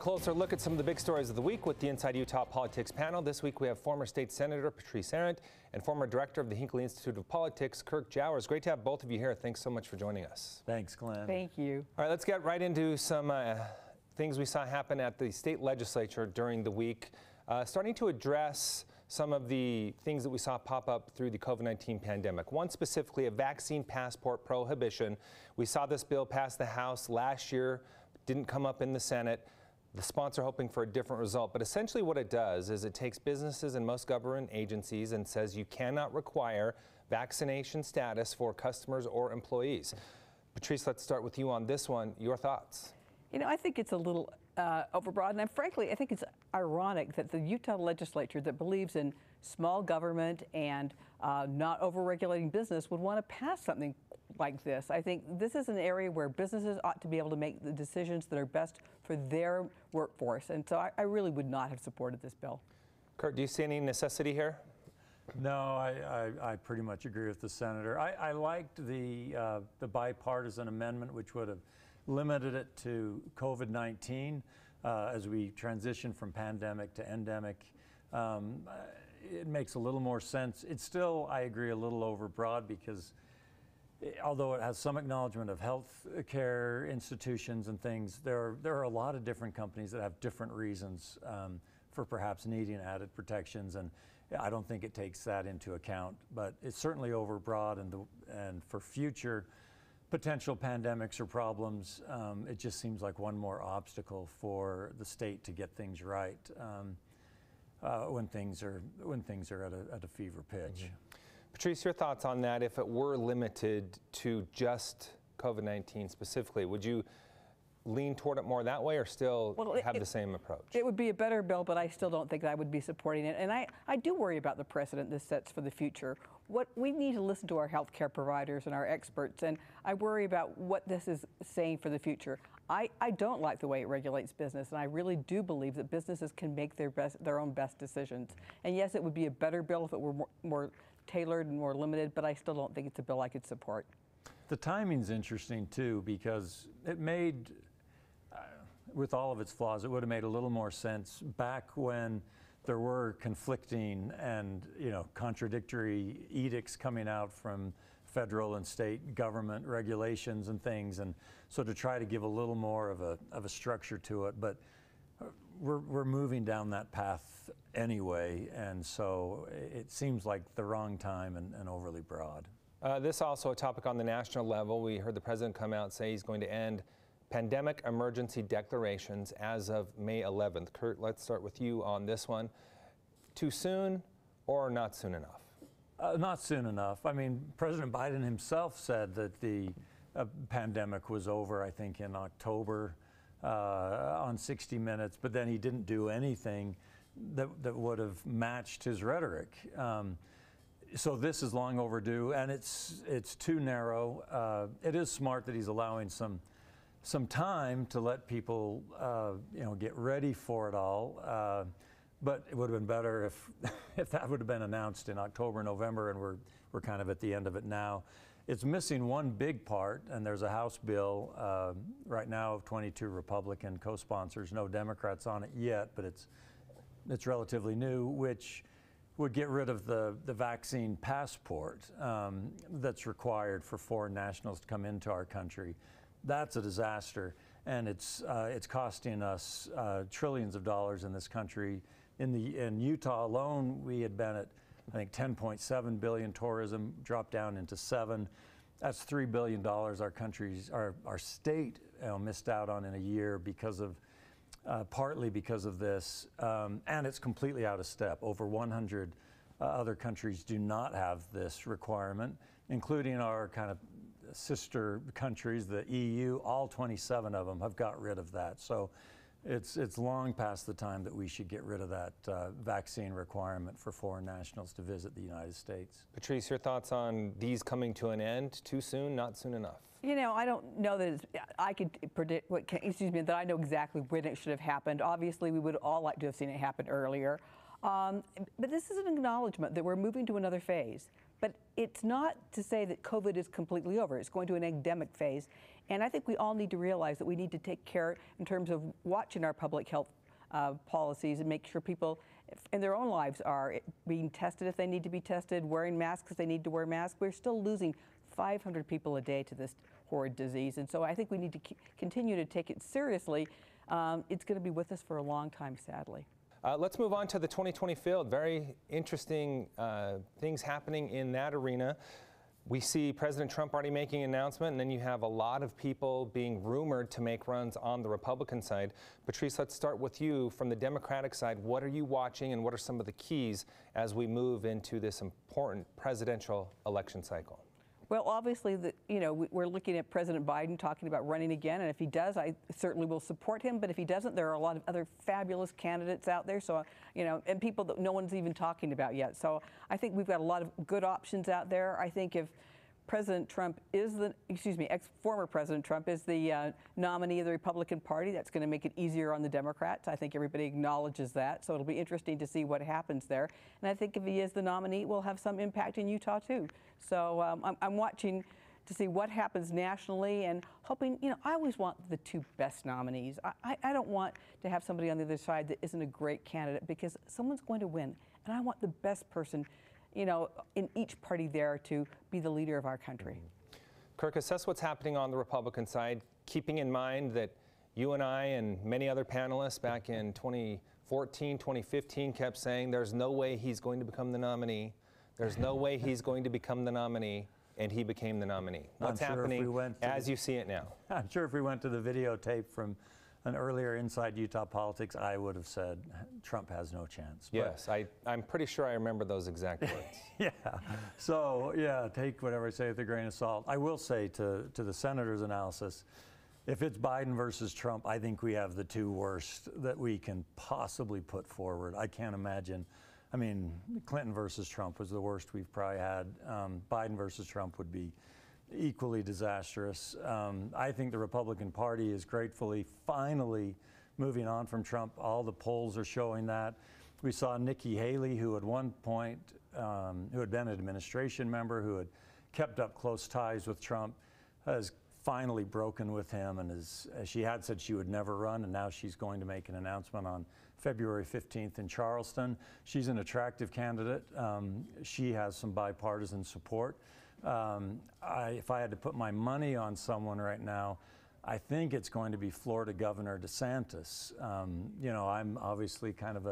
closer look at some of the big stories of the week with the Inside Utah Politics panel. This week we have former State Senator Patrice Arent and former Director of the Hinckley Institute of Politics, Kirk Jowers. Great to have both of you here. Thanks so much for joining us. Thanks, Glenn. Thank you. All right, let's get right into some things we saw happen at the state legislature during the week, starting to address some of the things that we saw pop up through the COVID-19 pandemic. One specifically, a vaccine passport prohibition. We saw this bill pass the House last year, didn't come up in the Senate. The sponsor hoping for a different result, but essentially what it does is it takes businesses and most government agencies and says you cannot require vaccination status for customers or employees. Patrice, let's start with you on this one. Your thoughts? You know, I think it's a little overbroad, and frankly, I think it's ironic that the Utah legislature that believes in small government and not overregulating business would want to pass something like this. I think this is an area where businesses ought to be able to make the decisions that are best for their workforce, and so I really would not have supported this bill. Kurt, do you see any necessity here? No, I pretty much agree with the senator. I liked the bipartisan amendment, which would have limited it to COVID-19 as we transition from pandemic to endemic. It makes a little more sense. It's still, I agree, a little overbroad because although it has some acknowledgement of health care institutions and things, there are a lot of different companies that have different reasons for perhaps needing added protections, and I don't think it takes that into account. But it's certainly overbroad, and for future potential pandemics or problems, it just seems like one more obstacle for the state to get things right when things are at a fever pitch. Mm-hmm. Patrice, your thoughts on that? If it were limited to just COVID-19 specifically, would you lean toward it more that way or still have the same approach? It would be a better bill, but I still don't think that I would be supporting it. And I do worry about the precedent this sets for the future. We need to listen to our healthcare providers and our experts, and I worry about what this is saying for the future. I don't like the way it regulates business, and I really do believe that businesses can make their own best decisions. And yes, it would be a better bill if it were more tailored and more limited, but I still don't think it's a bill I could support. The timing's interesting too, because it made, with all of its flaws, it would have made a little more sense back when there were conflicting and contradictory edicts coming out from federal and state government regulations and things, and so to try to give a little more of a structure to it, but we're moving down that path anyway, and so it seems like the wrong time and overly broad. This also a topic on the national level. We heard the president come out and say he's going to end pandemic emergency declarations as of May 11th. Kurt, let's start with you on this one. Too soon or not soon enough? Not soon enough. I mean, President Biden himself said that the pandemic was over, I think, in October on 60 Minutes, but then he didn't do anything that would have matched his rhetoric. So this is long overdue, and it's too narrow. It is smart that he's allowing some time to let people get ready for it all. But it would have been better if that would have been announced in October, November, and we're kind of at the end of it now. It's missing one big part, and there's a House bill right now of 22 Republican co-sponsors, no Democrats on it yet, but it's relatively new, which would get rid of the vaccine passport that's required for foreign nationals to come into our country. That's a disaster, and it's costing us trillions of dollars in this country. In Utah alone, we had been at, I think, 10.7 billion tourism, dropped down into 7. That's $3 billion our state missed out on in a year because of, partly because of this, and it's completely out of step. Over 100 other countries do not have this requirement, including our kind of sister countries, the EU. All 27 of them have got rid of that. So it's long past the time that we should get rid of that vaccine requirement for foreign nationals to visit the United States. Patrice, your thoughts on these coming to an end? Too soon, not soon enough? You know, I don't know that I could predict that I know exactly when it should have happened. Obviously, we would all like to have seen it happen earlier. But this is an acknowledgement that we're moving to another phase. But it's not to say that COVID is completely over. It's going to an endemic phase. And I think we all need to realize that we need to take care in terms of watching our public health policies and make sure people in their own lives are being tested if they need to be tested, wearing masks if they need to wear masks. We're still losing 500 people a day to this horrid disease. And so I think we need to continue to take it seriously. It's going to be with us for a long time, sadly. Let's move on to the 2020 field. Very interesting things happening in that arena. We see President Trump already making an announcement, and then you have a lot of people being rumored to make runs on the Republican side. Patrice, let's start with you. From the Democratic side, what are you watching, and what are some of the keys as we move into this important presidential election cycle? Well, obviously, we're looking at President Biden talking about running again, and if he does, I certainly will support him. But if he doesn't, there are a lot of other fabulous candidates out there. So, and people that no one's even talking about yet. So I think we've got a lot of good options out there. I think if President Trump is former President Trump is the nominee of the Republican Party, that's going to make it easier on the Democrats. I think everybody acknowledges that. So it'll be interesting to see what happens there. And I think if he is the nominee, we'll have some impact in Utah too. So I'm watching to see what happens nationally and hoping, I always want the two best nominees. I don't want to have somebody on the other side that isn't a great candidate, because someone's going to win. And I want the best person in each party there to be the leader of our country. Kirk, assess what's happening on the Republican side, keeping in mind that you and I and many other panelists back in 2014, 2015 kept saying there's no way he's going to become the nominee. There's no way he's going to become the nominee, and he became the nominee. What's happening as you see it now? I'm sure if we went to the videotape from an earlier Inside Utah Politics, I would have said Trump has no chance. Yes, I'm pretty sure I remember those exact words. Yeah, so yeah, take whatever I say with a grain of salt. I will say to the senator's analysis, if it's Biden versus Trump, I think we have the two worst that we can possibly put forward. I can't imagine. I mean, Clinton versus Trump was the worst we've probably had. Biden versus Trump would be equally disastrous. I think the Republican Party is gratefully finally moving on from Trump. All the polls are showing that. We saw Nikki Haley, who at one point, who had been an administration member, who had kept up close ties with Trump, has finally broken with him, and she had said she would never run, and now she's going to make an announcement on February 15th in Charleston. She's an attractive candidate. She has some bipartisan support. If I had to put my money on someone right now, I think it's going to be Florida Governor DeSantis. I'm obviously kind of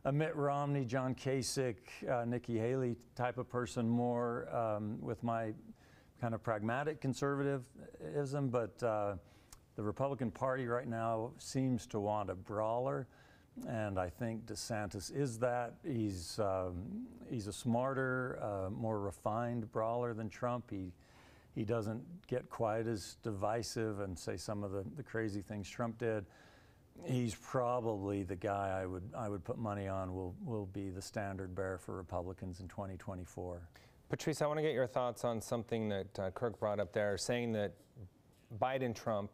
a Mitt Romney, John Kasich, Nikki Haley type of person, more with my kind of pragmatic conservatism, but the Republican Party right now seems to want a brawler. And I think DeSantis is that. He's a smarter, more refined brawler than Trump. He doesn't get quite as divisive and say some of the crazy things Trump did. He's probably the guy I would put money on will be the standard bearer for Republicans in 2024. Patrice, I want to get your thoughts on something that Kirk brought up there, saying that Biden-Trump,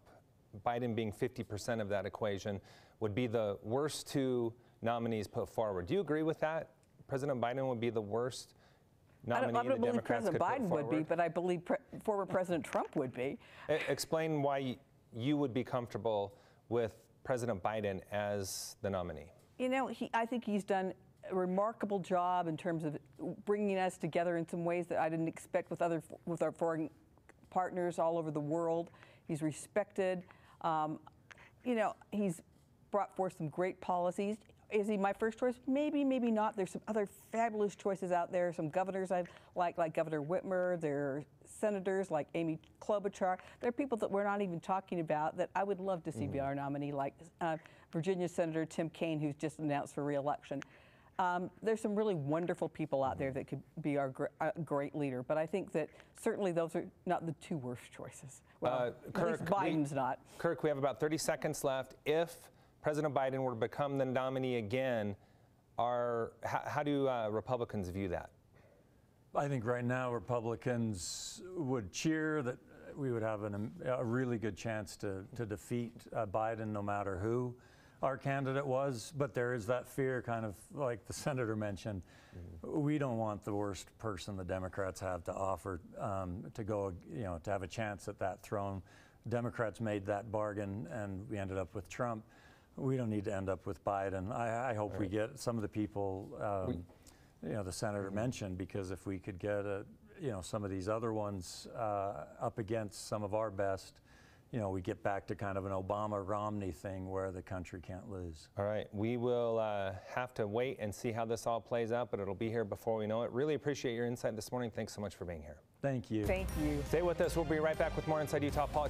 Biden being 50% of that equation, would be the worst two nominees put forward. Do you agree with that? President Biden would be the worst nominee I don't the believe Democrats President Biden would be, but I believe former President Trump would be. Explain why you would be comfortable with President Biden as the nominee. I think he's done a remarkable job in terms of bringing us together in some ways that I didn't expect with our foreign partners all over the world. He's respected. He's brought forth some great policies. Is he my first choice? Maybe, maybe not. There's some other fabulous choices out there. Some governors I like Governor Whitmer. There are senators like Amy Klobuchar. There are people that we're not even talking about that I would love to see be our nominee, like Virginia Senator Tim Kaine, who's just announced for re-election. There's some really wonderful people out there that could be our great leader, but I think that certainly those are not the two worst choices. Well, Kirk, at least Biden's not. Kirk, we have about 30 seconds left. If President Biden were to become the nominee again, how do Republicans view that? I think right now Republicans would cheer that we would have a really good chance to defeat Biden no matter who. our candidate was, but there is that fear, kind of like the senator mentioned. We don't want the worst person the Democrats have to offer to go, to have a chance at that throne. Democrats made that bargain, and we ended up with Trump. We don't need to end up with Biden. I hope we get some of the people, the senator mentioned, because if we could get some of these other ones up against some of our best, we get back to kind of an Obama-Romney thing where the country can't lose. All right, we will have to wait and see how this all plays out, but it'll be here before we know it. Really appreciate your insight this morning. Thanks so much for being here. Thank you. Thank you. Stay with us. We'll be right back with more Inside Utah Politics.